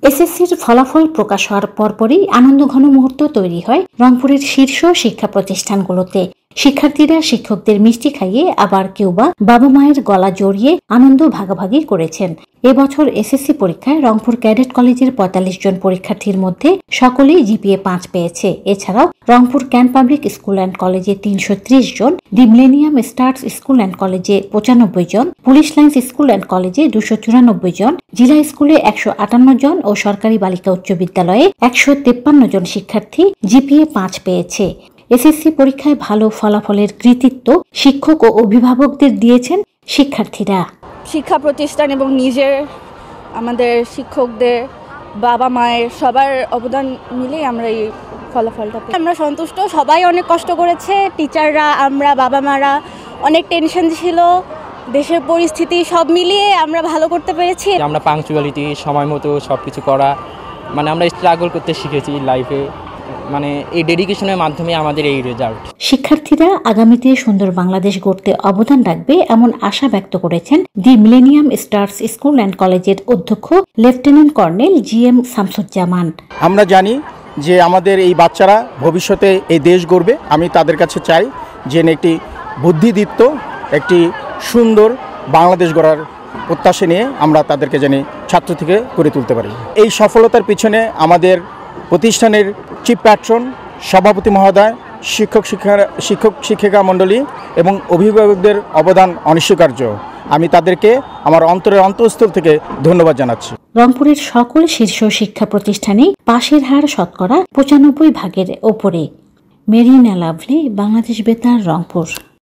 এসএসসির ফলাফল প্রকাশ হওয়ার পরপরই আনন্দঘন মুহূর্ত তৈরি হয় রংপুরের শীর্ষ শিক্ষা প্রতিষ্ঠানগুলোতে। শিক্ষার্থীরা শিক্ষকদের মিষ্টি খাইয়ে, আবার কেউ বা বাবা মায়ের গলা জড়িয়ে আনন্দ ভাগাভাগি করেছেন। এবছর এসএসসি পরীক্ষায় রংপুর ক্যাডেট কলেজের ৪৫ জন পরীক্ষার্থীর মধ্যে সকলেই জিপিএ ৫ পেয়েছে। এছাড়াও Rangpur can public school and কলেজে ৩৩০ জন, দি মিলেনিয়াম স্টার্স স্কুল অ্যান্ড কলেজে ৯৫ জন, পুলিশ লাইন্স স্কুল অ্যান্ড কলেজে ২৯৪ জন, জেলা স্কুলে ১৫৮ জন ও সরকারি বালিকা উচ্চ বিদ্যালয়ে ১৫৩ জন শিক্ষার্থী জিপিএ ৫ পেয়েছে। এসএসসি পরীক্ষায় ভালো ফলাফলের কৃতিত্ব শিক্ষক ও অভিভাবকদের দিয়েছেন শিক্ষার্থীরা। শিক্ষা প্রতিষ্ঠান এবং নিজের আমাদের শিক্ষকদের, বাবা মায়ের সবার অবদান মিলেই আমরা এই ফলাফলটা পেয়েছি। আমরা সন্তুষ্ট, সবাই অনেক কষ্ট করেছে, টিচাররা, আমরা, বাবা মারা, অনেক টেনশন ছিল, দেশের পরিস্থিতি সব মিলিয়ে আমরা ভালো করতে পেরেছি। আমরা পাংচুয়ালিটি, সময় মতো সব কিছু করা, মানে আমরা স্ট্রাগল করতে শিখেছি লাইফে, মানে এই ডেডিকেশনের মাধ্যমে আমাদের এই রেজাল্ট। শিক্ষার্থীরা আগামীতে সুন্দর বাংলাদেশ গড়তে অবদান রাখবে এমন আশা ব্যক্ত করেছেন দি মিলেনিয়াম স্টার্স স্কুল অ্যান্ড কলেজের অধ্যক্ষ লেফটেন্যান্ট কর্নেল জিএম শামসুজ্জামান। আমরা জানি যে আমাদের এই বাচ্চারা ভবিষ্যতে এই দেশ গড়বে। আমি তাদের কাছে চাই যে একটি বুদ্ধিদীপ্ত, একটি সুন্দর বাংলাদেশ গড়ার প্রত্যাশা নিয়ে আমরা তাদেরকে জানি ছাত্র থেকে গড়ে তুলতে পারি। এই সফলতার পিছনে আমাদের প্রতিষ্ঠানের চিফ প্যাট্রন, সভাপতি মহোদয়, শিক্ষক শিক্ষিকা মণ্ডলী এবং অভিভাবকদের অবদান অনস্বীকার্য। আমি তাদেরকে আমার অন্তরের অন্তঃস্থল থেকে ধন্যবাদ জানাচ্ছি। রংপুরের সকল শীর্ষ শিক্ষা প্রতিষ্ঠানে পাশের হার শতকরা ৯৫ ভাগের ওপরে। মেরিনা লাভলি, বাংলাদেশ বেতার, রংপুর।